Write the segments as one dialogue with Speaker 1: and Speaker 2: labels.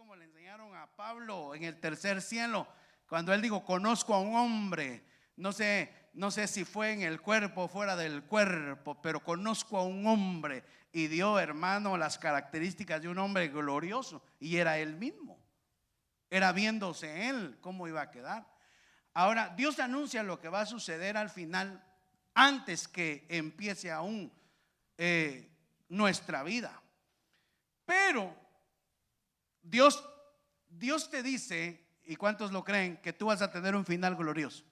Speaker 1: como le enseñaron a Pablo en el tercer cielo, cuando él dijo: conozco a un hombre, no sé si fue en el cuerpo o fuera del cuerpo, pero conozco a un hombre, y dio, hermano, las características de un hombre glorioso, y era él mismo, era viéndose él cómo iba a quedar. Ahora Dios anuncia lo que va a suceder al final, antes que empiece aún nuestra vida. Pero Dios te dice, ¿y cuántos lo creen?, que tú vas a tener un final glorioso.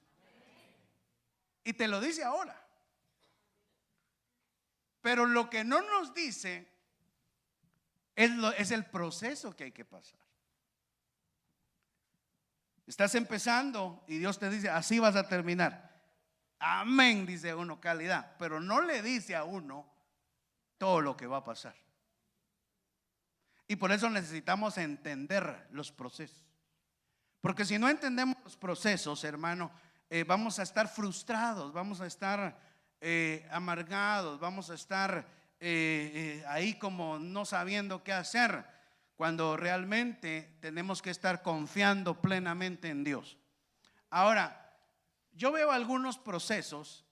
Speaker 1: Y te lo dice ahora. Pero lo que no nos dice es el proceso que hay que pasar. Estás empezando y Dios te dice: así vas a terminar. Amén, dice uno, calidad. Pero no le dice a uno todo lo que va a pasar. Y por eso necesitamos entender los procesos. Porque si no entendemos los procesos, hermano, vamos a estar frustrados, vamos a estar amargados, vamos a estar ahí como no sabiendo qué hacer, cuando realmente tenemos que estar confiando plenamente en Dios. Ahora, yo veo algunos procesos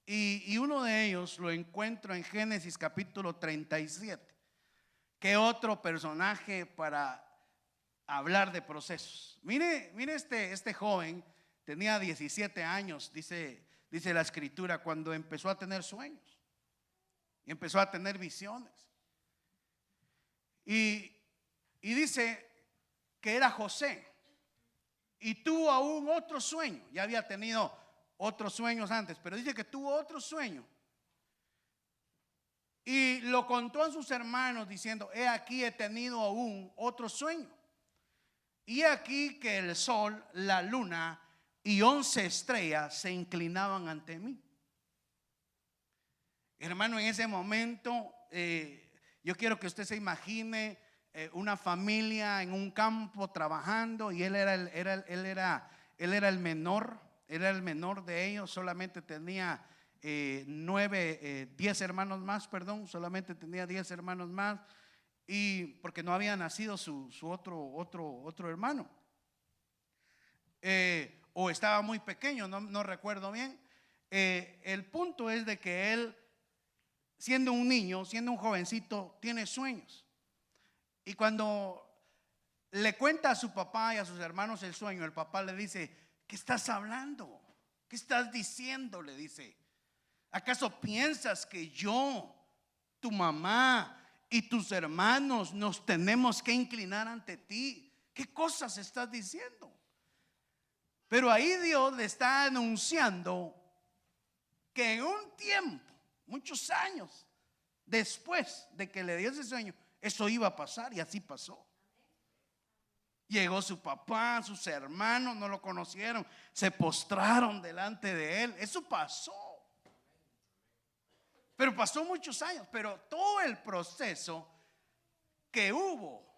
Speaker 1: y uno de ellos lo encuentro en Génesis capítulo 37. ¿Qué otro personaje para hablar de procesos? Mire este joven tenía 17 años, dice la escritura, cuando empezó a tener sueños y empezó a tener visiones. Y dice que era José, y tuvo aún otro sueño. Ya había tenido otros sueños antes, pero dice que tuvo otro sueño. Y lo contó a sus hermanos diciendo: he aquí, he tenido aún otro sueño. Y he aquí que el sol, la luna y 11 estrellas se inclinaban ante mí. Hermano, en ese momento yo quiero que usted se imagine una familia en un campo trabajando, y él era el menor, era el menor de ellos. Solamente tenía 10 hermanos más, solamente tenía 10 hermanos más, y porque no había nacido su otro hermano, o estaba muy pequeño, no recuerdo bien. El punto es de que él, siendo un niño, siendo un jovencito, tiene sueños. Y cuando le cuenta a su papá y a sus hermanos el sueño, el papá le dice: ¿qué estás hablando? ¿Qué estás diciendo? Le dice: ¿acaso piensas que yo, tu mamá y tus hermanos nos tenemos que inclinar ante ti? ¿Qué cosas estás diciendo? Pero ahí Dios le está anunciando que en un tiempo, muchos años después de que le dio ese sueño, eso iba a pasar, y así pasó. Llegó su papá, sus hermanos, no lo conocieron, se postraron delante de él. Eso pasó. Pero pasó muchos años. Pero todo el proceso que hubo,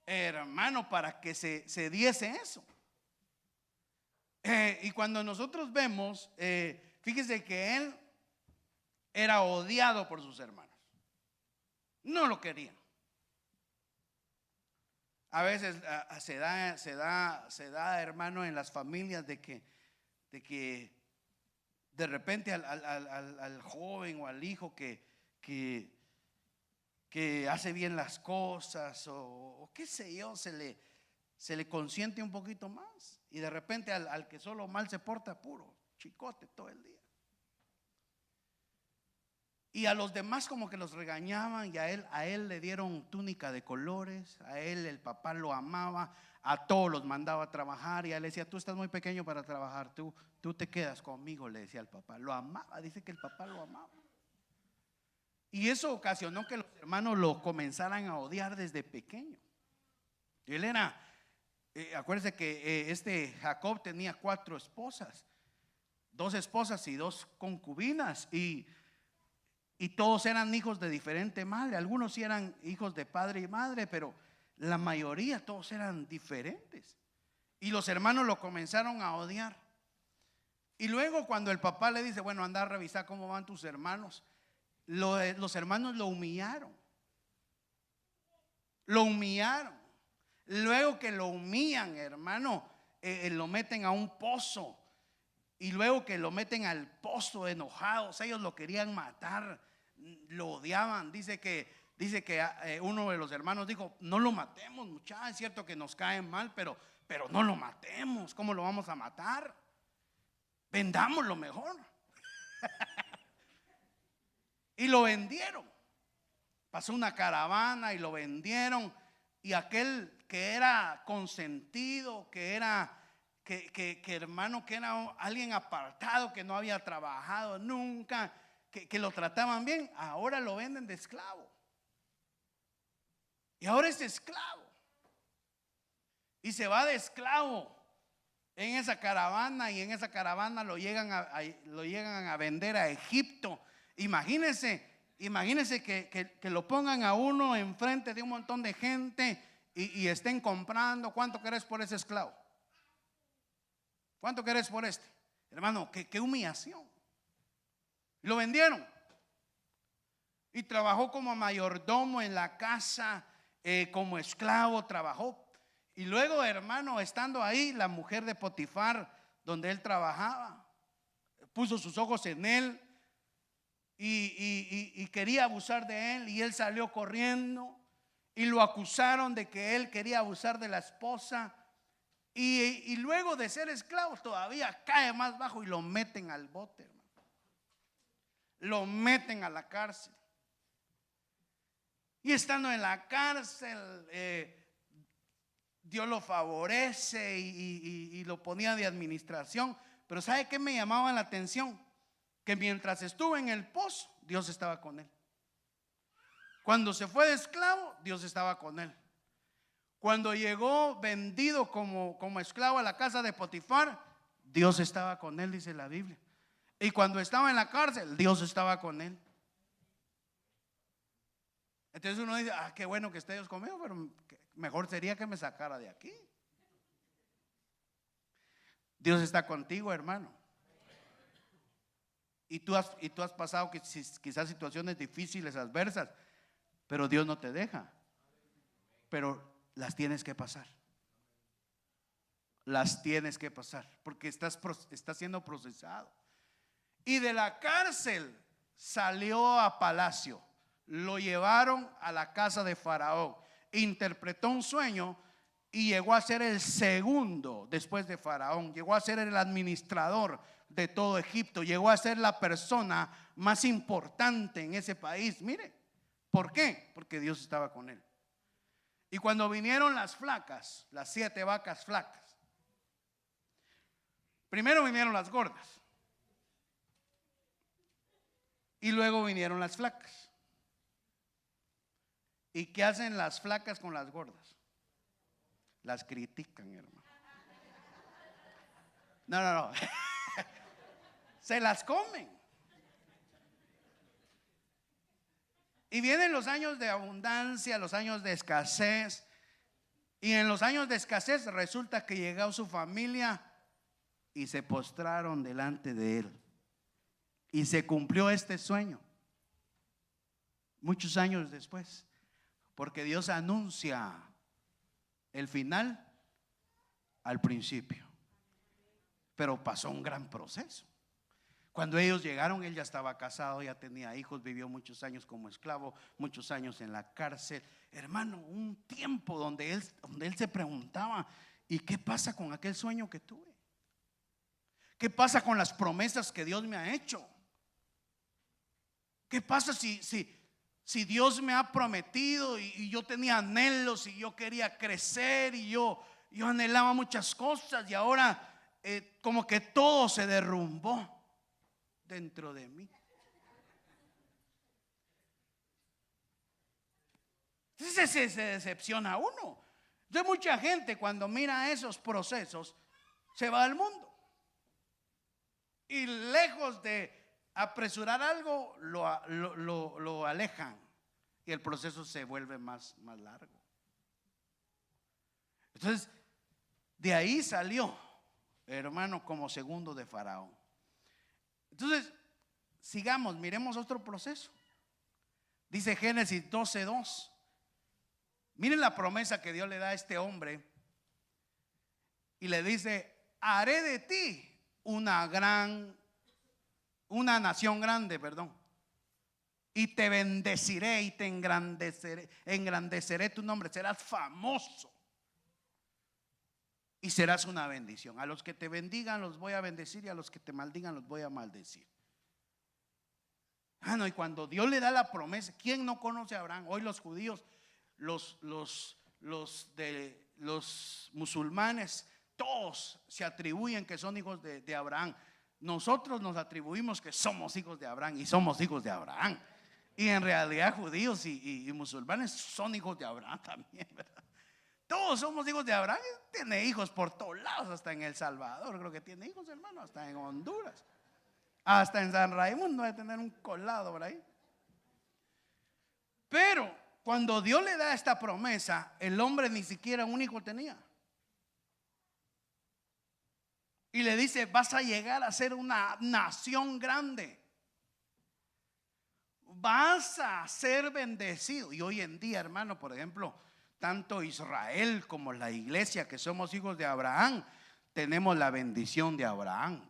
Speaker 1: hermano, para que se diese eso. Y cuando nosotros vemos, fíjese que él era odiado por sus hermanos. No lo querían. A veces se da, hermano, en las familias de que de repente al joven o al hijo que hace bien las cosas, o qué sé yo, se le consiente un poquito más, y de repente al que solo mal se porta, puro chicote todo el día. Y a los demás como que los regañaban, y a él le dieron túnica de colores. A él el papá lo amaba, a todos los mandaba a trabajar, y a él le decía: tú estás muy pequeño para trabajar, tú te quedas conmigo, le decía al papá. Lo amaba, dice que el papá lo amaba. Y eso ocasionó que los hermanos lo comenzaran a odiar desde pequeño. Él era, acuérdense que Jacob tenía 4 esposas, 2 esposas y 2 concubinas, y todos eran hijos de diferente madre. Algunos sí eran hijos de padre y madre, pero la mayoría, todos eran diferentes. Y los hermanos lo comenzaron a odiar. Y luego cuando el papá le dice: bueno, anda a revisar cómo van tus hermanos, los hermanos lo humillaron. Luego que lo humillan, hermano, lo meten a un pozo. Y luego que lo meten al pozo enojados, ellos lo querían matar, lo odiaban. Dice que uno de los hermanos dijo: no lo matemos, muchachos, es cierto que nos caen mal, pero no lo matemos. ¿Cómo lo vamos a matar? Vendámoslo mejor. Y lo vendieron. Pasó una caravana y lo vendieron. Y aquel que era consentido, que era hermano, que era alguien apartado, que no había trabajado nunca, que lo trataban bien, ahora lo venden de esclavo. Y ahora es esclavo. Y se va de esclavo en esa caravana, y en esa caravana lo llegan a vender a Egipto. Imagínense que lo pongan a uno enfrente de un montón de gente y estén comprando. ¿Cuánto querés por ese esclavo? ¿Cuánto querés por este? Hermano, qué humillación. Lo vendieron. Y trabajó como mayordomo en la casa, como esclavo trabajó. Y luego, hermano, estando ahí, la mujer de Potifar, donde él trabajaba, puso sus ojos en él y quería abusar de él. Y él salió corriendo y lo acusaron de que él quería abusar de la esposa. Y luego de ser esclavo todavía cae más bajo y lo meten al bote, hermano. Lo meten a la cárcel. Y estando en la cárcel, Dios lo favorece y lo ponía de administración. Pero ¿sabe qué me llamaba la atención? Que mientras estuvo en el pozo, Dios estaba con él. Cuando se fue de esclavo, Dios estaba con él. Cuando llegó vendido como esclavo a la casa de Potifar, Dios estaba con él, dice la Biblia. Y cuando estaba en la cárcel, Dios estaba con él. Entonces uno dice: qué bueno que esté Dios conmigo, pero mejor sería que me sacara de aquí. Dios está contigo, hermano. Y tú has pasado quizás situaciones difíciles, adversas, pero Dios no te deja. Pero las tienes que pasar. Las tienes que pasar, porque estás siendo procesado. Y de la cárcel salió a palacio. Lo llevaron a la casa de Faraón. Interpretó un sueño y llegó a ser el segundo después de Faraón. Llegó a ser el administrador de todo Egipto. Llegó a ser la persona más importante en ese país. Mire, ¿por qué? Porque Dios estaba con él. Y cuando vinieron las flacas, las 7 vacas flacas, primero vinieron las gordas y luego vinieron las flacas. ¿Y qué hacen las flacas con las gordas? Las critican, hermano. No. Se las comen. Y vienen los años de abundancia, los años de escasez. Y en los años de escasez resulta que llegó su familia y se postraron delante de él. Y se cumplió este sueño muchos años después. Porque Dios anuncia el final al principio. Pero pasó un gran proceso. Cuando ellos llegaron, él ya estaba casado, ya tenía hijos, vivió muchos años como esclavo, muchos años en la cárcel. Hermano, un tiempo donde él se preguntaba: ¿y qué pasa con aquel sueño que tuve? ¿Qué pasa con las promesas que Dios me ha hecho? ¿Qué pasa si Dios me ha prometido y yo tenía anhelos y yo quería crecer y yo anhelaba muchas cosas, y ahora como que todo se derrumbó dentro de mí? Entonces se decepciona uno. Entonces mucha gente, cuando mira esos procesos, se va al mundo y lejos de apresurar algo, lo alejan y el proceso se vuelve más largo. Entonces de ahí salió, hermano, como segundo de Faraón. Entonces sigamos, miremos otro proceso. Dice Génesis 12:2: Miren la promesa que Dios le da a este hombre y le dice: haré de ti una nación grande, perdón, y te bendeciré y te engrandeceré tu nombre, serás famoso y serás una bendición. A los que te bendigan los voy a bendecir, y a los que te maldigan los voy a maldecir. No, y cuando Dios le da la promesa, ¿quién no conoce a Abraham? Hoy los judíos, los musulmanes, todos se atribuyen que son hijos de Abraham. Nosotros nos atribuimos que somos hijos de Abraham, y somos hijos de Abraham. Y en realidad judíos y musulmanes son hijos de Abraham también, ¿verdad? Todos somos hijos de Abraham. Tiene hijos por todos lados, hasta en El Salvador creo que tiene hijos, hermano, hasta en Honduras, hasta en San Raimundo debe tener un colado por ahí. Pero cuando Dios le da esta promesa, el hombre ni siquiera un hijo tenía. Y le dice: vas a llegar a ser una nación grande, vas a ser bendecido. Y hoy en día, hermano, por ejemplo, tanto Israel como la iglesia, que somos hijos de Abraham, tenemos la bendición de Abraham,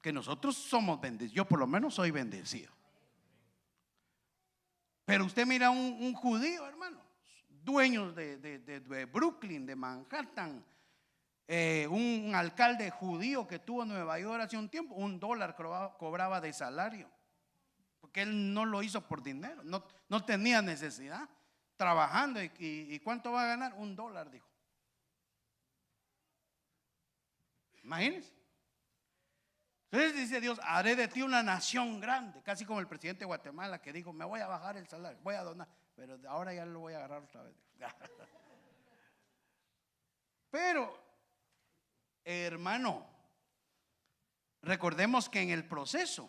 Speaker 1: que nosotros somos bendecidos. Yo por lo menos soy bendecido. Pero usted mira un judío, hermano, dueños de Brooklyn, de Manhattan, un alcalde judío que tuvo en Nueva York hace un tiempo, $1 cobraba de salario, porque él no lo hizo por dinero, no tenía necesidad, trabajando. ¿Y cuánto va a ganar? $1, dijo. Imagínense. Entonces dice Dios: haré de ti una nación grande, casi como el presidente de Guatemala, que dijo: me voy a bajar el salario, voy a donar, pero ahora ya lo voy a agarrar otra vez. Pero, hermano, recordemos que en el proceso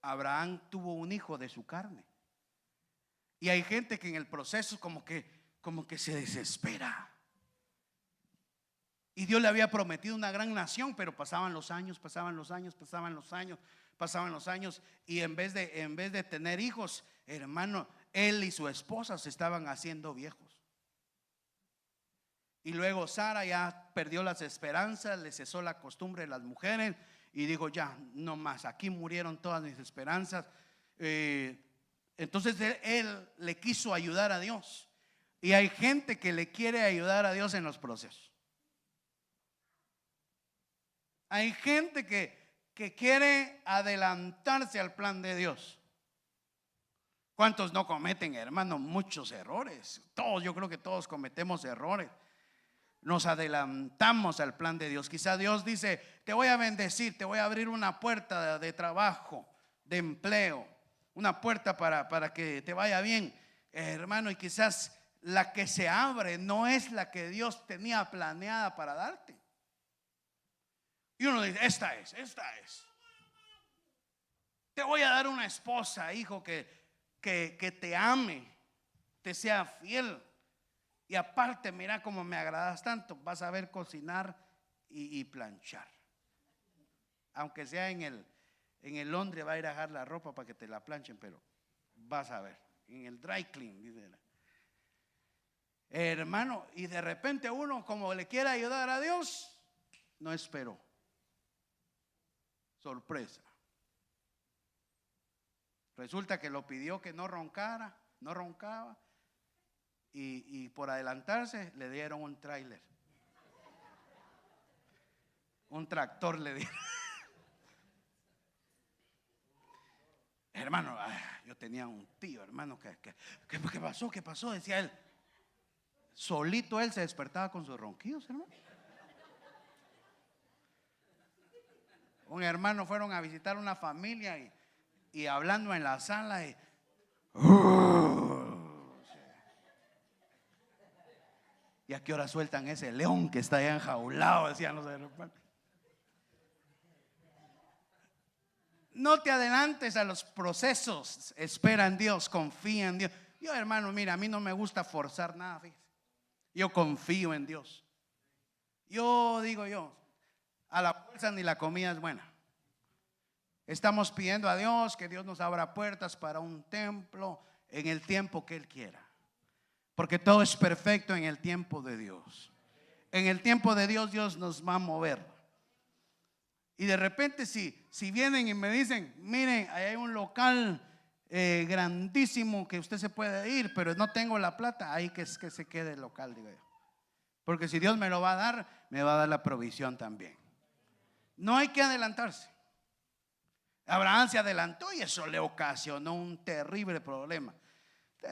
Speaker 1: Abraham tuvo un hijo de su carne. Y hay gente que en el proceso como que se desespera. Y Dios le había prometido una gran nación, pero pasaban los años, y en vez de tener hijos, hermano, él y su esposa se estaban haciendo viejos. Y luego Sara ya perdió las esperanzas, le cesó la costumbre de las mujeres y dijo: ya, no más, aquí murieron todas mis esperanzas. Entonces él le quiso ayudar a Dios. Y hay gente que le quiere ayudar a Dios en los procesos. Hay gente que quiere adelantarse al plan de Dios. ¿Cuántos no cometen, hermano, muchos errores? Todos, yo creo que todos cometemos errores. Nos adelantamos al plan de Dios. Quizá Dios dice: te voy a bendecir, te voy a abrir una puerta de trabajo, de empleo, una puerta para que te vaya bien, hermano, y quizás la que se abre no es la que Dios tenía planeada para darte. Y uno dice: esta es. Te voy a dar una esposa, hijo, que te ame, te sea fiel. Y aparte, mira cómo me agradas tanto, vas a ver cocinar y planchar. Aunque sea en el Londres, va a ir a dejar la ropa para que te la planchen, pero vas a ver, en el dry clean, dice la. Hermano, y de repente uno, como le quiere ayudar a Dios, no esperó. Sorpresa. Resulta que lo pidió que no roncaba, y por adelantarse le dieron un tráiler, un tractor le dieron. Hermano, yo tenía un tío, hermano, ¿qué pasó? Decía él. Solito él se despertaba con sus ronquidos, hermano. Un hermano fueron a visitar una familia y hablando en la sala ¿y a qué hora sueltan ese león que está allá enjaulado? Decían los hermanos. No te adelantes a los procesos, espera en Dios, confía en Dios. Yo, hermano, mira, a mí no me gusta forzar nada, fíjese. Yo confío en Dios. Yo digo a la fuerza ni la comida es buena. Estamos pidiendo a Dios que Dios nos abra puertas para un templo, en el tiempo que Él quiera. Porque todo es perfecto en el tiempo de Dios. En el tiempo de Dios, Dios nos va a mover. Y de repente si vienen y me dicen, miren, ahí hay un local grandísimo que usted se puede ir, pero no tengo la plata, ahí que se quede el local, digo yo. Porque si Dios me lo va a dar, me va a dar la provisión también. No hay que adelantarse. Abraham se adelantó y eso le ocasionó un terrible problema.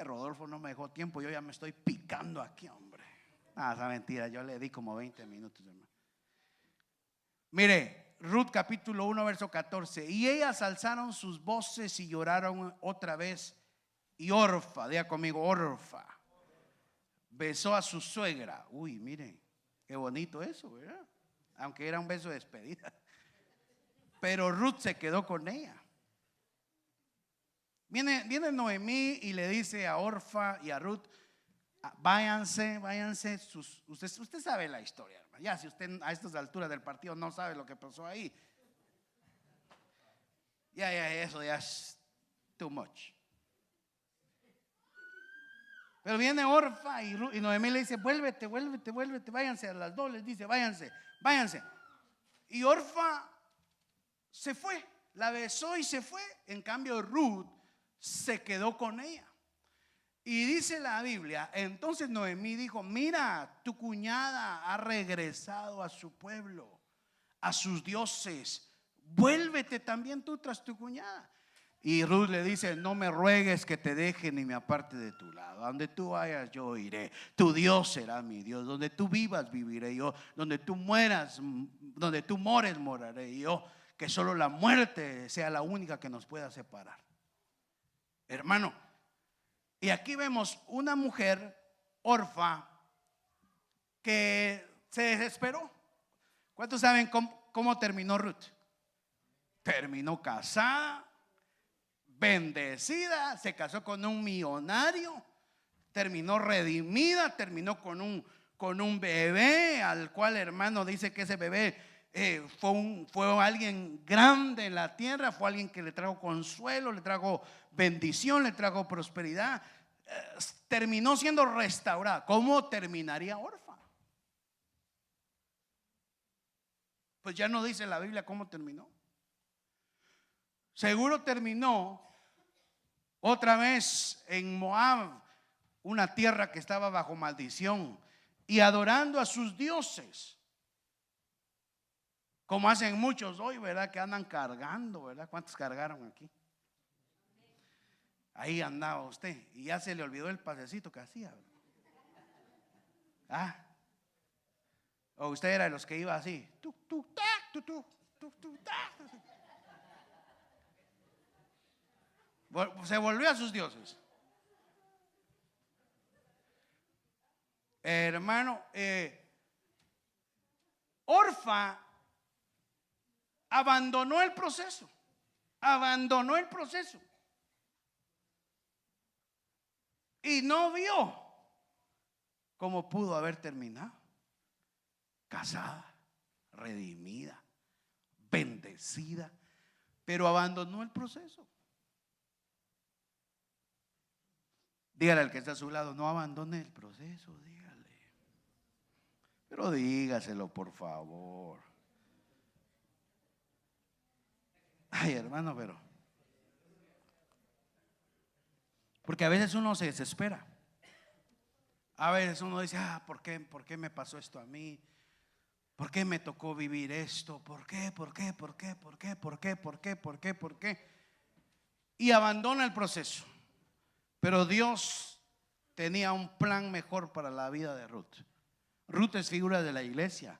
Speaker 1: Rodolfo no me dejó tiempo, yo ya me estoy picando aquí, hombre. Esa mentira, yo le di como 20 minutos, hermano. Mire, Ruth capítulo 1 verso 14. Y ellas alzaron sus voces y lloraron otra vez. Y Orfa, diga conmigo, Orfa, besó a su suegra. Uy, miren, qué bonito eso, ¿verdad? Aunque era un beso de despedida. Pero Ruth se quedó con ella. Viene Noemí y le dice a Orfa y a Ruth, váyanse. Usted sabe la historia, hermano. Ya si usted a estas alturas del partido no sabe lo que pasó ahí, ya eso ya es too much. Pero viene Orfa y Noemí le dice, vuélvete, váyanse. A las dos les dice, váyanse. Y Orfa se fue, la besó y se fue. En cambio Ruth se quedó con ella. Y dice la Biblia, entonces Noemí dijo, mira, tu cuñada ha regresado a su pueblo, a sus dioses, vuélvete también tú tras tu cuñada. Y Ruth le dice, no me ruegues que te deje ni me aparte de tu lado. Donde tú vayas yo iré, tu Dios será mi Dios. Donde tú vivas viviré yo, donde tú mueras, donde tú mores moraré yo. Que solo la muerte sea la única que nos pueda separar, hermano. Y aquí vemos una mujer, Orfa, que se desesperó. ¿Cuántos saben cómo terminó Ruth? Terminó casada, bendecida, se casó con un millonario, terminó redimida, terminó con un bebé, al cual, hermano, dice que ese bebé fue alguien grande en la tierra, fue alguien que le trajo consuelo, le trajo bendición, le trajo prosperidad. Terminó siendo restaurada. ¿Cómo terminaría Orfa? Pues ya no dice la Biblia cómo terminó. Seguro terminó otra vez en Moab, una tierra que estaba bajo maldición, y adorando a sus dioses. Como hacen muchos hoy, ¿verdad? Que andan cargando, ¿verdad? ¿Cuántos cargaron aquí? Ahí andaba usted y ya se le olvidó el pasecito que hacía. O usted era de los que iba así. Se volvió a sus dioses. Hermano, Orfa abandonó el proceso. Y no vio cómo pudo haber terminado. Casada, redimida, bendecida, pero abandonó el proceso. Dígale al que está a su lado, no abandone el proceso, dígale. Pero dígaselo, por favor. Ay, hermano, pero porque a veces uno se desespera. A veces uno dice, ¿por qué me pasó esto a mí? ¿Por qué me tocó vivir esto? ¿Por qué? Y abandona el proceso. Pero Dios tenía un plan mejor para la vida de Ruth. Ruth es figura de la iglesia,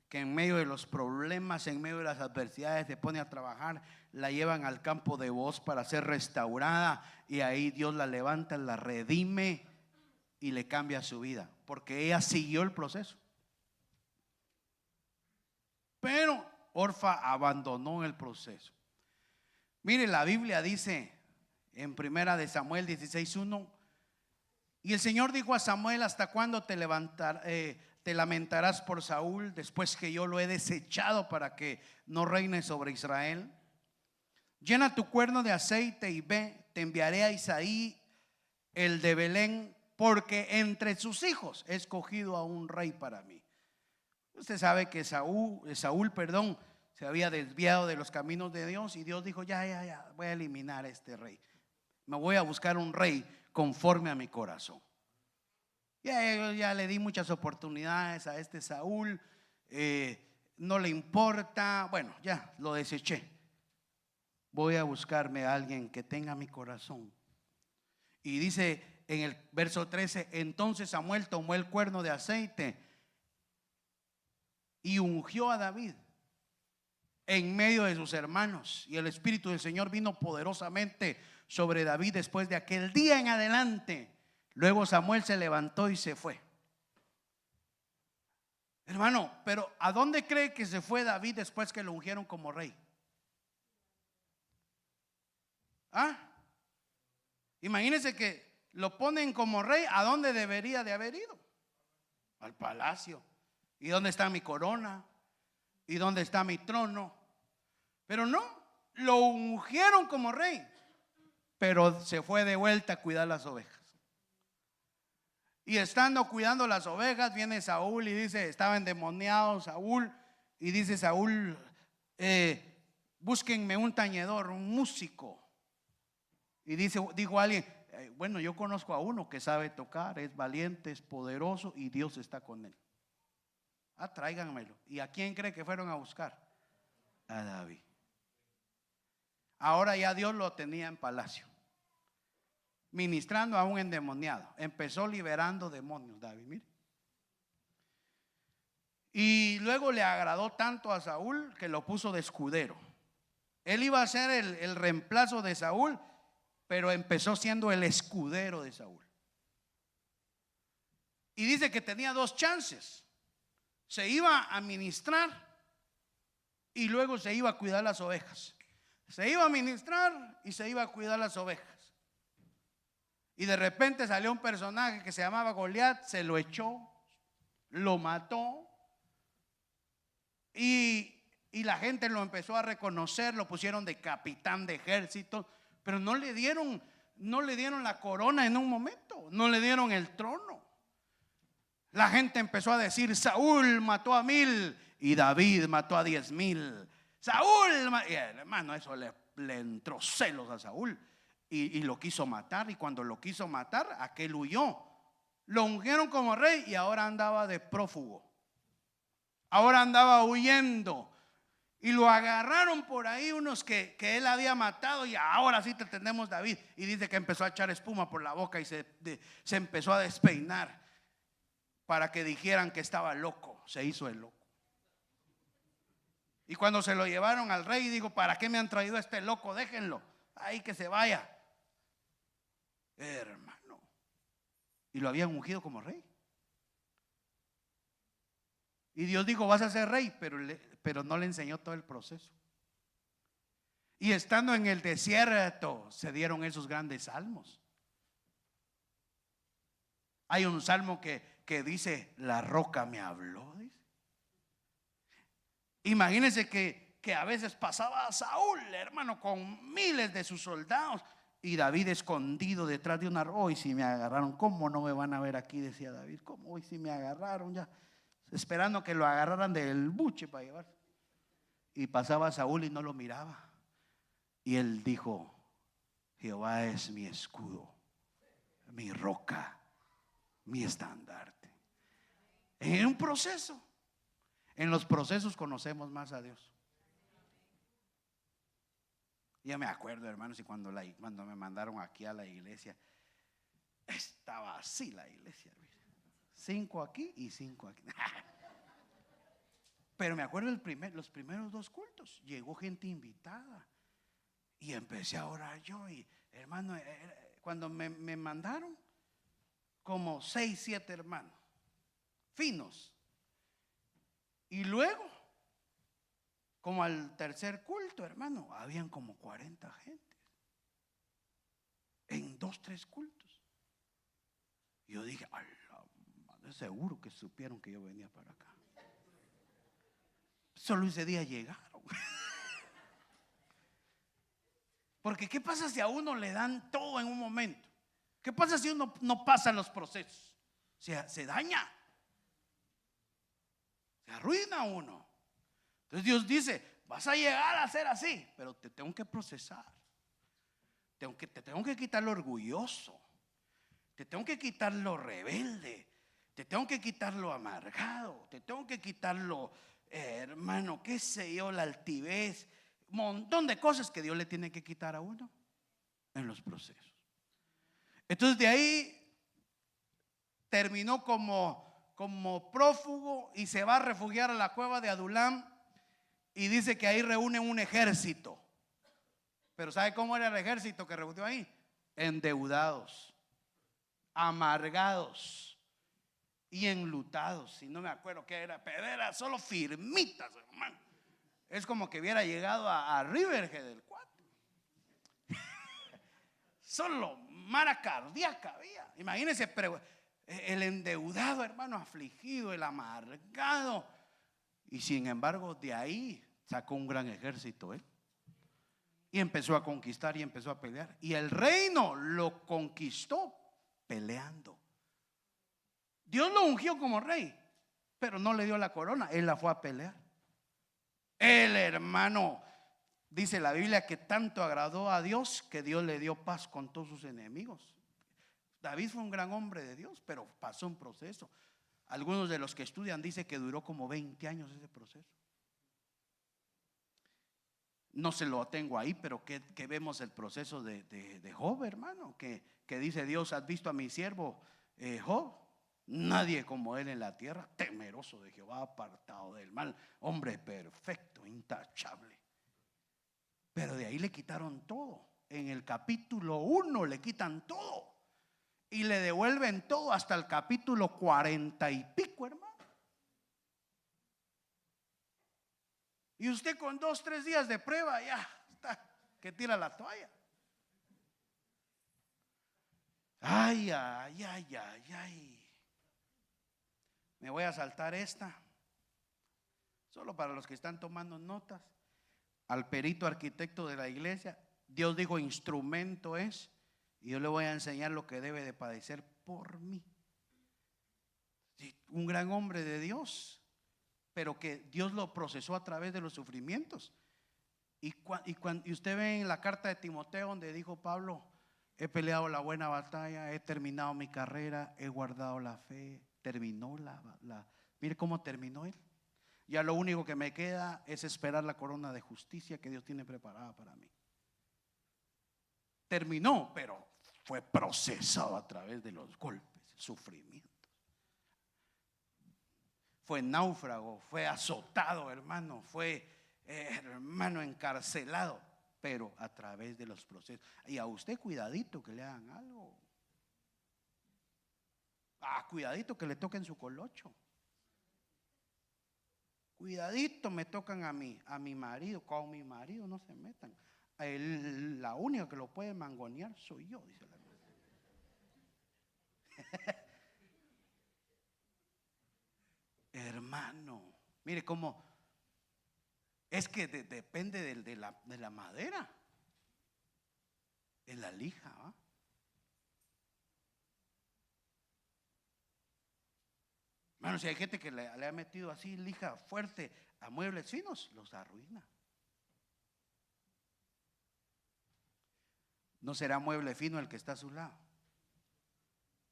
Speaker 1: que en medio de los problemas, en medio de las adversidades, se pone a trabajar, la llevan al campo de Booz para ser restaurada, y ahí Dios la levanta, la redime y le cambia su vida, porque ella siguió el proceso. Pero Orfa abandonó el proceso. Mire, la Biblia dice en primera de Samuel 16:1, y el Señor dijo a Samuel, ¿hasta cuándo te lamentarás por Saúl después que yo lo he desechado para que no reine sobre Israel? Llena tu cuerno de aceite y ve, te enviaré a Isaí el de Belén, porque entre sus hijos he escogido a un rey para mí. Usted sabe que Saúl, se había desviado de los caminos de Dios, y Dios dijo: ya, voy a eliminar a este rey. Me voy a buscar un rey conforme a mi corazón. Ya le di muchas oportunidades a este Saúl, no le importa, bueno, ya lo deseché. Voy a buscarme a alguien que tenga mi corazón. Y dice en el verso 13: entonces Samuel tomó el cuerno de aceite y ungió a David en medio de sus hermanos, y el Espíritu del Señor vino poderosamente sobre David después de aquel día en adelante. Luego Samuel se levantó y se fue. Hermano, pero ¿a dónde cree que se fue David después que lo ungieron como rey? Imagínense que lo ponen como rey. ¿A dónde debería de haber ido? Al palacio. ¿Y dónde está mi corona? ¿Y dónde está mi trono? Pero no, lo ungieron como rey, pero se fue de vuelta a cuidar las ovejas. Y estando cuidando las ovejas, viene Saúl y dice: estaba endemoniado Saúl, y dice Saúl: búsquenme un tañedor, un músico. Y dijo alguien: bueno, yo conozco a uno que sabe tocar, es valiente, es poderoso, y Dios está con él. Tráiganmelo. ¿Y a quién cree que fueron a buscar? A David. Ahora ya Dios lo tenía en palacio, ministrando a un endemoniado. Empezó liberando demonios David, mire. Y luego le agradó tanto a Saúl que lo puso de escudero. Él iba a ser el reemplazo de Saúl, pero empezó siendo el escudero de Saúl. Y dice que tenía dos chances: se iba a ministrar y luego se iba a cuidar las ovejas. Se iba a ministrar y se iba a cuidar las ovejas. Y de repente salió un personaje que se llamaba Goliat, se lo echó, lo mató, y la gente lo empezó a reconocer, lo pusieron de capitán de ejército, pero no le dieron la corona en un momento, no le dieron el trono. La gente empezó a decir: Saúl mató a 1000 y David mató a 10,000. Saúl, y hermano, eso le entró celos a Saúl, y lo quiso matar. Y cuando lo quiso matar, aquel huyó. Lo ungieron como rey y ahora andaba de prófugo, ahora andaba huyendo. Y lo agarraron por ahí unos que él había matado, y ahora sí te tenemos, David. Y dice que empezó a echar espuma por la boca y se empezó a despeinar para que dijeran que estaba loco. Se hizo el loco. Y cuando se lo llevaron al rey, dijo: ¿para qué me han traído a este loco? Déjenlo ahí, que se vaya. Hermano, y lo habían ungido como rey. Y Dios dijo: vas a ser rey, pero no le enseñó todo el proceso. Y estando en el desierto se dieron esos grandes salmos. Hay un salmo que dice: la roca me habló, dice. Imagínense que a veces pasaba a Saúl, hermano, con miles de sus soldados, y David escondido detrás de una roca. Hoy si me agarraron, ¿cómo no me van a ver aquí? Decía David. ¿Cómo hoy si me agarraron? Ya esperando que lo agarraran del buche para llevar. Y pasaba Saúl y no lo miraba. Y él dijo: Jehová es mi escudo, mi roca, mi estandarte. En un proceso. En los procesos conocemos más a Dios. Ya me acuerdo, hermanos, y cuando me mandaron aquí a la iglesia, estaba así la iglesia: 5 aquí y 5 aquí. Pero me acuerdo los primeros 2 cultos, llegó gente invitada y empecé a orar yo. Y hermano, cuando me mandaron, como 6, 7 hermanos finos. Y luego, como al tercer culto, hermano, habían como 40 gentes en 2, 3 cultos. Y yo dije: seguro que supieron que yo venía para acá. Solo ese día llegaron. Porque ¿qué pasa si a uno le dan todo en un momento? ¿Qué pasa si uno no pasa los procesos? Se daña, se arruina uno. Entonces Dios dice, vas a llegar a ser así, pero te tengo que procesar. Te tengo que quitar lo orgulloso, te tengo que quitar lo rebelde, te tengo que quitar lo amargado, te tengo que quitar lo, hermano, qué sé yo, la altivez, un montón de cosas que Dios le tiene que quitar a uno en los procesos. Entonces de ahí terminó como prófugo y se va a refugiar a la cueva de Adulam, y dice que ahí reúne un ejército. Pero ¿sabe cómo era el ejército que reunió ahí? Endeudados, amargados y enlutados. Si no me acuerdo qué era, pero era solo firmitas, hermano. Es como que hubiera llegado a Riverhead del 4. Solo mara cardíaca había. Imagínense, el endeudado, hermano, afligido, el amargado. Y sin embargo, de ahí sacó un gran ejército, y empezó a conquistar y empezó a pelear. Y el reino lo conquistó peleando. Dios lo ungió como rey, pero no le dio la corona, él la fue a pelear. El hermano, dice la Biblia, que tanto agradó a Dios que Dios le dio paz con todos sus enemigos. David fue un gran hombre de Dios, pero pasó un proceso. Algunos de los que estudian dicen que duró como 20 años ese proceso. No se lo tengo ahí, pero que vemos el proceso de Job, hermano, que dice Dios: has visto a mi siervo Job, nadie como él en la tierra, temeroso de Jehová, apartado del mal, hombre perfecto, intachable. Pero de ahí le quitaron todo. En el capítulo 1 le quitan todo y le devuelven todo hasta el capítulo 40 y pico, hermano. Y usted con 2, 3 días de prueba ya está que tira la toalla. Ay, ay, ay, ay, ay. Me voy a saltar esta, solo para los que están tomando notas. Al perito arquitecto de la iglesia, Dios dijo: instrumento es, y yo le voy a enseñar lo que debe de padecer por mí. Un gran hombre de Dios, pero que Dios lo procesó a través de los sufrimientos. Y usted ve en la carta de Timoteo donde dijo Pablo: he peleado la buena batalla, he terminado mi carrera, he guardado la fe. Terminó mire cómo terminó él. Ya lo único que me queda es esperar la corona de justicia que Dios tiene preparada para mí. Terminó, pero fue procesado a través de los golpes, sufrimientos. Fue náufrago, fue azotado, hermano, fue hermano encarcelado, pero a través de los procesos. Y a usted cuidadito que le hagan algo. Cuidadito que le toquen su colocho. Cuidadito me tocan a mi marido. Con mi marido no se metan. La única que lo puede mangonear soy yo, dice la Biblia. Hermano, mire cómo es que depende de la madera. Es la lija, ¿va? Hermano, si hay gente que le ha metido así lija fuerte a muebles finos, los arruina. ¿No será mueble fino el que está a su lado?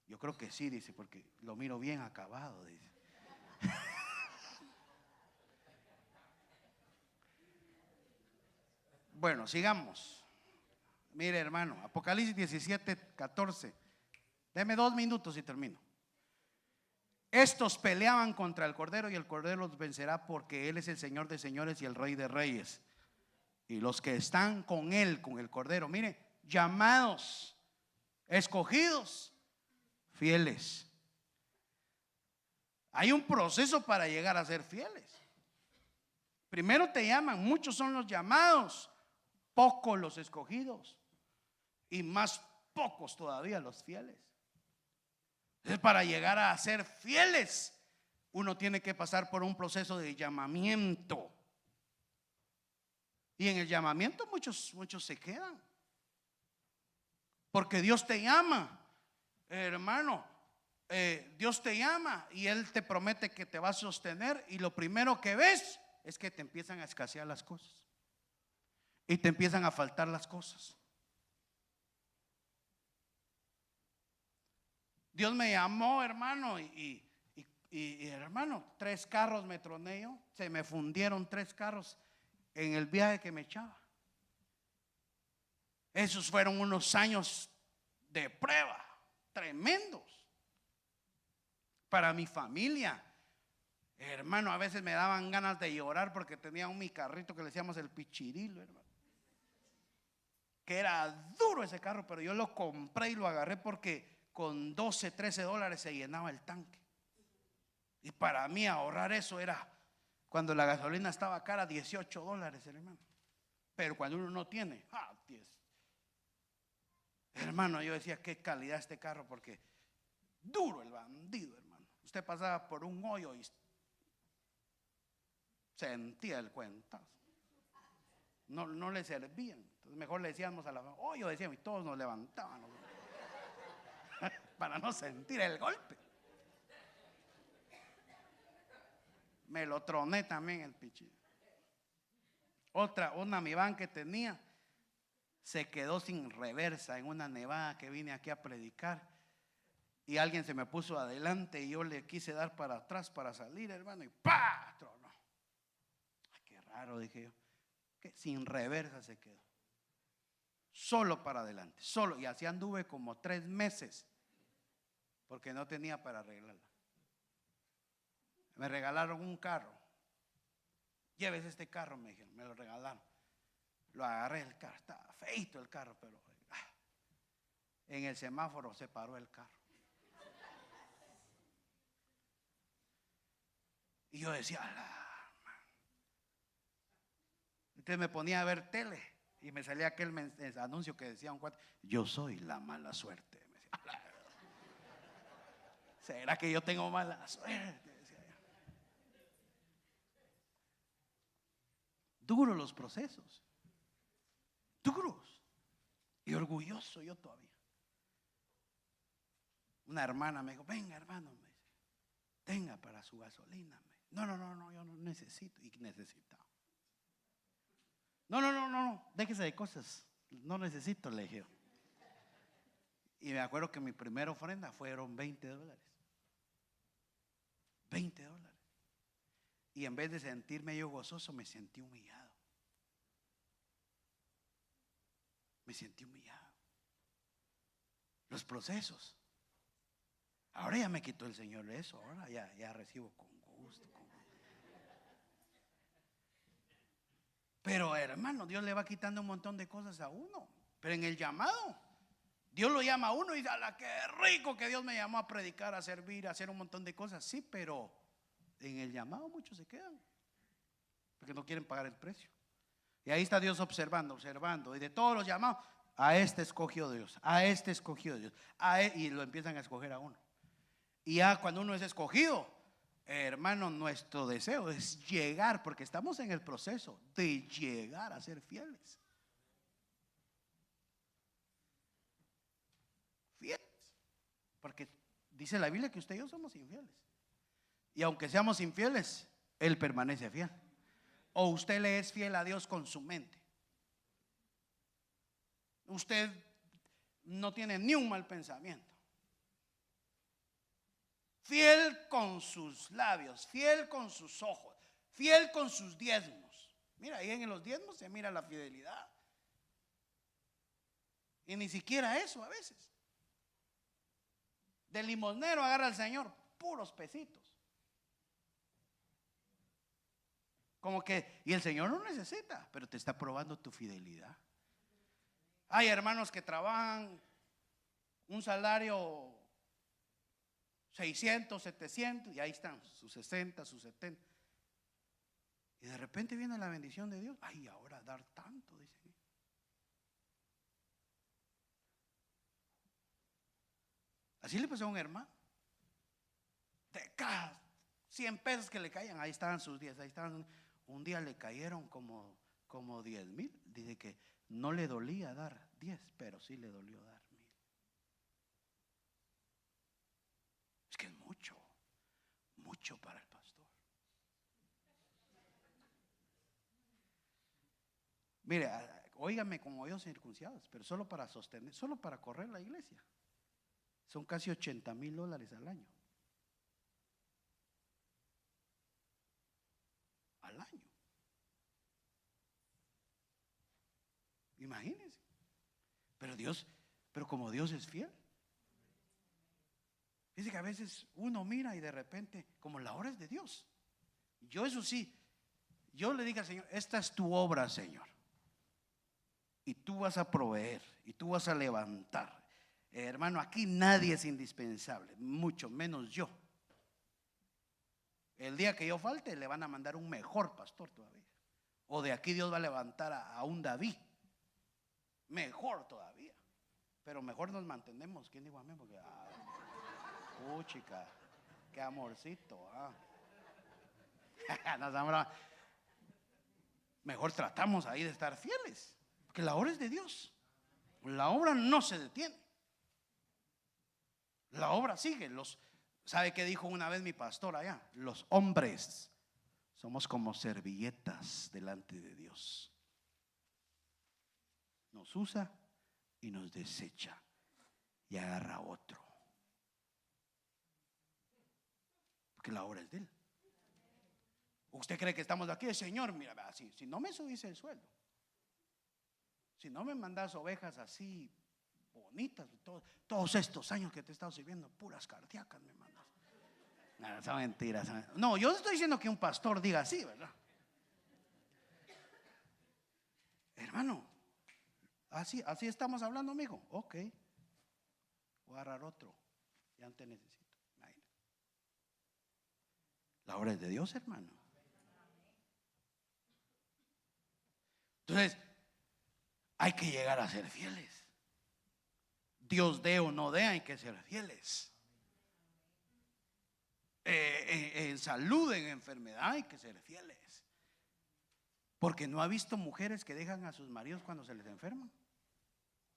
Speaker 1: Yo creo que sí, dice, porque lo miro bien acabado, dice. Bueno, sigamos. Mire, hermano, Apocalipsis 17, 14. Deme 2 minutos y termino. Estos peleaban contra el Cordero y el Cordero los vencerá, porque Él es el Señor de señores y el Rey de reyes. Y los que están con Él, con el Cordero, mire, llamados, escogidos, fieles. Hay un proceso para llegar a ser fieles. Primero te llaman, muchos son los llamados, pocos los escogidos y más pocos todavía los fieles. Entonces, para llegar a ser fieles, uno tiene que pasar por un proceso de llamamiento. Y en el llamamiento muchos se quedan, porque Dios te llama, Hermano, Dios te llama y Él te promete que te va a sostener, y lo primero que ves es que te empiezan a escasear las cosas y te empiezan a faltar las cosas. Dios me llamó, hermano, y hermano, 3 carros me troné yo. Se me fundieron 3 carros en el viaje que me echaba. Esos fueron unos años de prueba tremendos para mi familia. Hermano, a veces me daban ganas de llorar porque tenía mi carrito que le decíamos el pichirilo, hermano. Que era duro ese carro, pero yo lo compré y lo agarré porque con 12, 13 dólares se llenaba el tanque. Y para mí ahorrar eso era, cuando la gasolina estaba cara, 18 dólares, hermano. Pero cuando uno no tiene, 10. Hermano, yo decía, qué calidad este carro, porque duro el bandido, hermano. Usted pasaba por un hoyo y sentía el cuentazo. No le servían. Entonces mejor le decíamos a la hoyo, decíamos, y todos nos levantábamos para no sentir el golpe. Me lo troné también el pichillo. Una mi van que tenía se quedó sin reversa en una nevada que vine aquí a predicar, y alguien se me puso adelante y yo le quise dar para atrás para salir, hermano, y ¡pah! Tronó. Ay, qué raro, dije yo, que sin reversa se quedó, solo para adelante, solo. Y así anduve como 3 meses porque no tenía para arreglarla. Me regalaron un carro. Llévese este carro, me dijeron, me lo regalaron. Lo agarré, el carro, estaba feito el carro, pero en el semáforo se paró el carro. Y yo decía, entonces me ponía a ver tele y me salía aquel anuncio que decía un cuate, yo soy la mala suerte. Me decía, ¿será que yo tengo mala suerte? Decía yo. Duros los procesos, duros, y orgulloso yo todavía. Una hermana me dijo, venga hermano, me dice, tenga para su gasolina. No, yo no necesito. Y necesitaba. No, déjese de cosas, no necesito, le dije. Y me acuerdo que mi primera ofrenda fueron 20 dólares. 20 dólares. Y en vez de sentirme yo gozoso, me sentí humillado. Me sentí humillado. Los procesos. Ahora ya me quitó el Señor eso. Ahora ya recibo con gusto. Pero hermano, Dios le va quitando un montón de cosas a uno. Pero en el llamado, Dios lo llama a uno y dice, ¡ala, qué rico que Dios me llamó a predicar, a servir, a hacer un montón de cosas! Sí, pero en el llamado muchos se quedan porque no quieren pagar el precio. Y ahí está Dios observando. Y de todos los llamados, a este escogió Dios, a este escogió Dios, y lo empiezan a escoger a uno. Y ya cuando uno es escogido, hermano, nuestro deseo es llegar, porque estamos en el proceso de llegar a ser fieles. Fieles. Porque dice la Biblia que usted y yo somos infieles. Y aunque seamos infieles, Él permanece fiel. O usted le es fiel a Dios con su mente. Usted no tiene ni un mal pensamiento. Fiel con sus labios, fiel con sus ojos, fiel con sus diezmos. Mira, ahí en los diezmos se mira la fidelidad. Y ni siquiera eso a veces. De limosnero agarra al Señor puros pesitos. Como que, y el Señor no necesita, pero te está probando tu fidelidad. Hay hermanos que trabajan un salario 600, 700, y ahí están, sus 60, sus 70. Y de repente viene la bendición de Dios. Ay, ahora dar tanto, dicen. Así le pasó a un hermano. De cada 100 pesos que le caían, ahí estaban sus 10, ahí estaban. Un día le cayeron como 10,000. Dice que no le dolía dar 10, pero sí le dolió dar 1,000. mucho para el pastor. Mire, óigame como oídos circuncidados, pero solo para sostener, solo para correr la iglesia, son casi $80,000 al año. Al año. Imagínense. Pero como Dios es fiel. Dice que a veces uno mira y de repente, como la obra es de Dios. Yo eso sí, yo le digo al Señor, esta es tu obra, Señor. Y tú vas a proveer, y tú vas a levantar. Hermano, aquí nadie es indispensable, mucho menos yo. El día que yo falte le van a mandar un mejor pastor todavía. O de aquí Dios va a levantar a un David. Mejor todavía. Pero mejor nos mantenemos. ¿Quién dijo amén? Porque chica, qué amorcito. Mejor tratamos ahí de estar fieles, porque la obra es de Dios. La obra no se detiene. La obra sigue. ¿Sabe qué dijo una vez mi pastor allá? Los hombres somos como servilletas delante de Dios. Nos usa y nos desecha y agarra otro, porque la obra es de Él. ¿Usted cree que estamos aquí? Señor, mira, si no me subís el sueldo, si no me mandas ovejas así bonitas, todos estos años que te he estado sirviendo, puras cardíacas me mandas. No, son mentiras. No, yo estoy diciendo que un pastor diga así, ¿verdad? Hermano, así estamos hablando, amigo. Ok, voy a agarrar otro. Ya no te necesito. La obra es de Dios, hermano. Entonces, hay que llegar a ser fieles. Dios dé o no dé, hay que ser fieles. En salud, en enfermedad, hay que ser fieles. Porque no ha visto mujeres que dejan a sus maridos cuando se les enferman.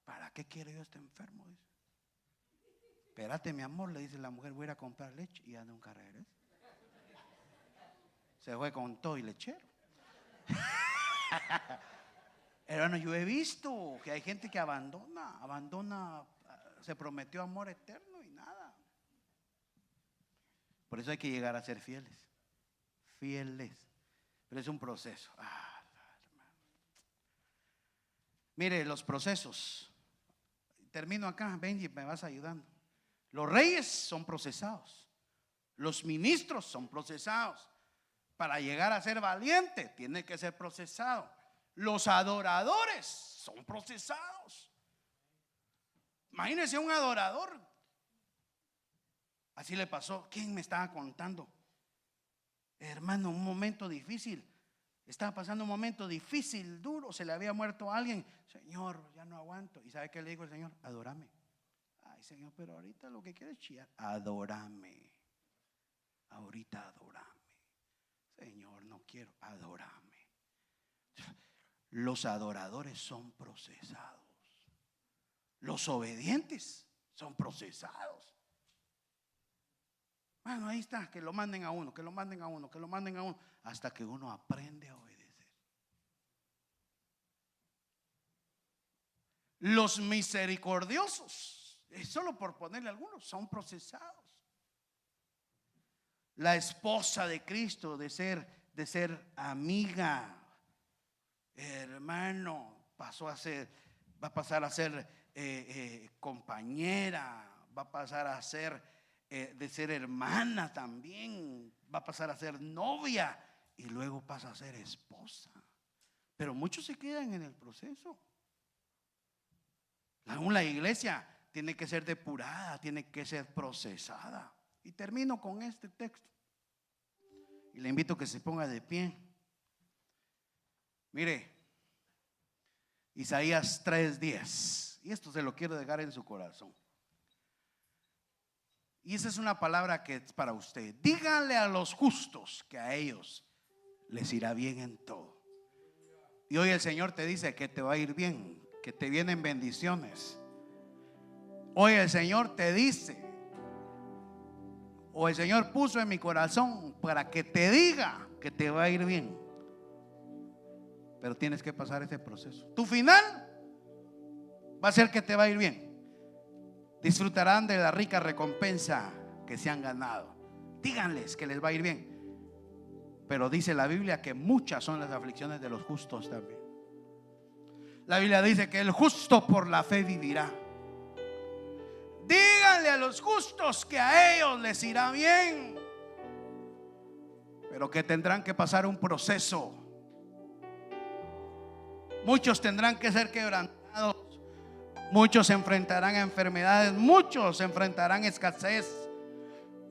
Speaker 1: ¿Para qué quiero yo estar enfermo? Dice. Espérate, mi amor, le dice la mujer, voy a ir a comprar leche, y ya nunca regresa. Se fue con todo y lechero. Hermano, yo he visto que hay gente que abandona, se prometió amor eterno y nada. Por eso hay que llegar a ser fieles. Fieles. Pero es un proceso. Mire, los procesos. Termino acá, Benji, me vas ayudando. Los reyes son procesados. Los ministros son procesados. Para llegar a ser valiente, tiene que ser procesado. Los adoradores son procesados. Imagínense un adorador. Así le pasó. ¿Quién me estaba contando? Hermano, un momento difícil. Estaba pasando un momento difícil, duro. Se le había muerto a alguien. Señor, ya no aguanto. ¿Y sabe qué le dijo el Señor? Adórame. Ay, Señor, pero ahorita lo que quiero es chillar. Adórame. Ahorita adórame. Señor, no quiero, adórame. Los adoradores son procesados. Los obedientes son procesados. Bueno, ahí está, que lo manden a uno, que lo manden a uno, que lo manden a uno, hasta que uno aprende a obedecer. Los misericordiosos, solo por ponerle algunos, son procesados. La esposa de Cristo, de ser amiga, hermano, va a pasar a ser compañera, va a pasar a ser de ser hermana también, va a pasar a ser novia y luego pasa a ser esposa. Pero muchos se quedan en el proceso. Aún la iglesia tiene que ser depurada, tiene que ser procesada. Y termino con este texto. Y le invito a que se ponga de pie. Mire, Isaías 3:10. Y esto se lo quiero dejar en su corazón. Y esa es una palabra que es para usted. Díganle a los justos que a ellos les irá bien en todo. Y hoy el Señor te dice que te va a ir bien, que te vienen bendiciones. Hoy el Señor te dice, o el Señor puso en mi corazón para que te diga que te va a ir bien. Pero tienes que pasar ese proceso. Tu final va a ser que te va a ir bien. Disfrutarán de la rica recompensa que se han ganado. Díganles que les va a ir bien. Pero dice la Biblia que muchas son las aflicciones de los justos también. La Biblia dice que el justo por la fe vivirá. Díganle a los justos que a ellos les irá bien, pero que tendrán que pasar un proceso. Muchos tendrán que ser quebrantados. Muchos se enfrentarán a enfermedades. Muchos se enfrentarán a escasez.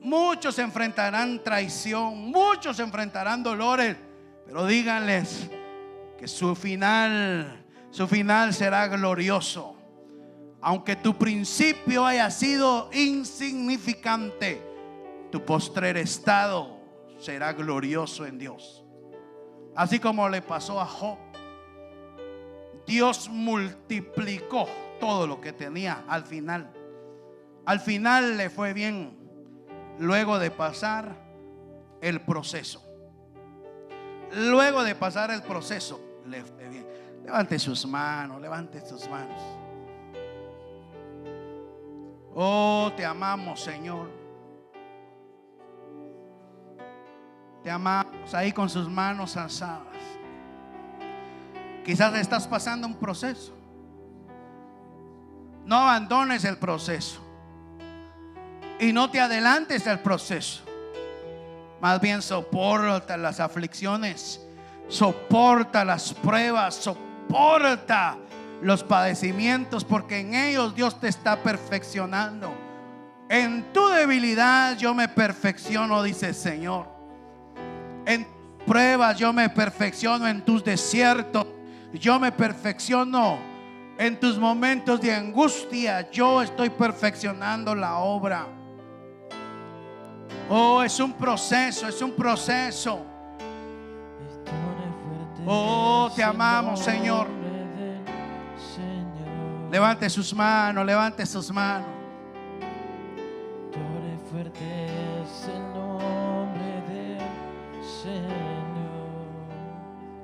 Speaker 1: Muchos se enfrentarán traición. Muchos se enfrentarán dolores. Pero díganles que su final será glorioso. Aunque tu principio haya sido insignificante, tu postrer estado será glorioso en Dios. Así como le pasó a Job, Dios multiplicó todo lo que tenía al final. Al final le fue bien, luego de pasar el proceso. Luego de pasar el proceso le fue bien. Levante sus manos, levante sus manos. Oh, te amamos, Señor. Te amamos. Ahí con sus manos alzadas. Quizás estás pasando un proceso. No abandones el proceso y no te adelantes al proceso. Más bien soporta las aflicciones, soporta las pruebas, soporta los padecimientos, porque en ellos Dios te está perfeccionando. En tu debilidad yo me perfecciono, dice el Señor. En pruebas yo me perfecciono, en tus desiertos yo me perfecciono, en tus momentos de angustia yo estoy perfeccionando la obra. Oh, es un proceso, es un proceso. Oh, te amamos, Señor. Levante sus manos, levante sus manos.
Speaker 2: Fuerte es el nombre del Señor.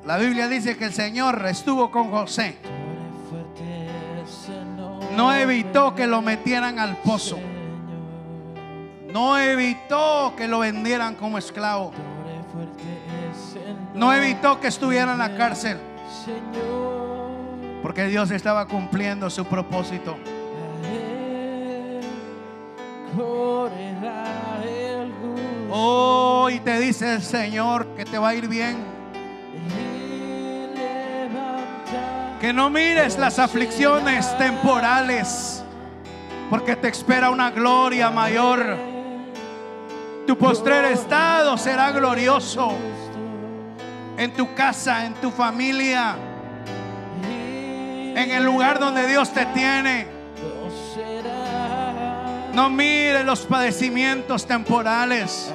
Speaker 1: La Biblia dice que el Señor estuvo con José. No evitó que lo metieran al pozo. No evitó que lo vendieran como esclavo. No evitó que estuviera en la cárcel, porque Dios estaba cumpliendo su propósito. Oh, y te dice el Señor que te va a ir bien. Que no mires las aflicciones temporales, porque te espera una gloria mayor. Tu postrer estado será glorioso en tu casa, en tu familia, en el lugar donde Dios te tiene. No mires los padecimientos temporales,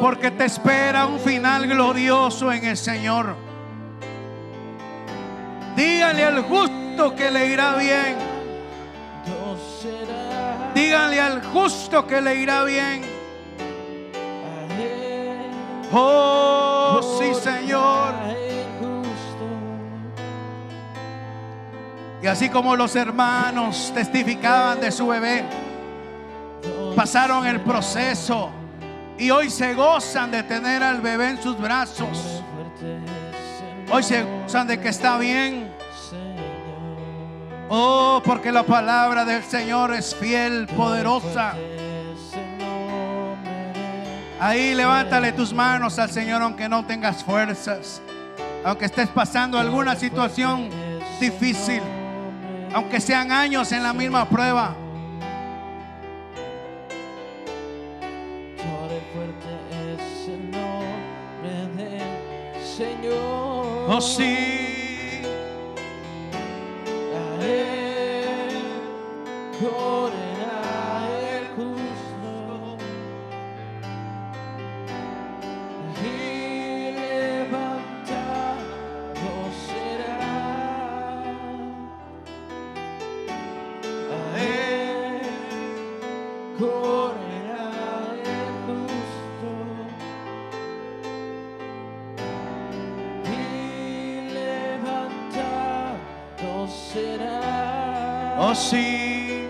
Speaker 1: porque te espera un final glorioso en el Señor. Díganle al justo que le irá bien. Díganle al justo que le irá bien. Oh, sí, Señor. Y así como los hermanos testificaban de su bebé, pasaron el proceso y hoy se gozan de tener al bebé en sus brazos. Hoy se gozan de que está bien. Oh, porque la palabra del Señor es fiel, poderosa. Ahí levántale tus manos al Señor, aunque no tengas fuerzas, aunque estés pasando alguna situación difícil, aunque sean años en la misma prueba. Oh, sí.
Speaker 2: Correrá el justo y levantado será. A él
Speaker 1: Oh sí.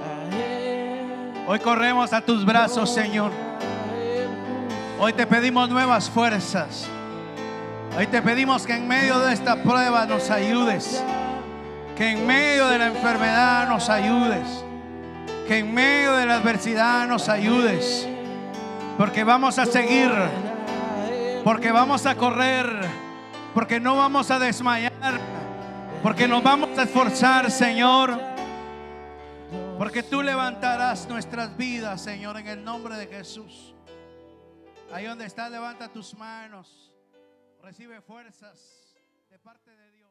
Speaker 2: a Él,
Speaker 1: Hoy corremos a tus brazos, Señor.
Speaker 2: a Él justo.
Speaker 1: Hoy te pedimos nuevas fuerzas. Hoy te pedimos que en medio de esta prueba nos ayudes. Que en medio de la enfermedad nos ayudes. Que en medio de la adversidad nos ayudes. Porque vamos a seguir. Porque vamos a correr. Porque no vamos a desmayar. Porque nos vamos a esforzar, Señor. Porque tú levantarás nuestras vidas, Señor, en el nombre de Jesús. Ahí donde estás, levanta tus manos. Recibe fuerzas de parte de Dios.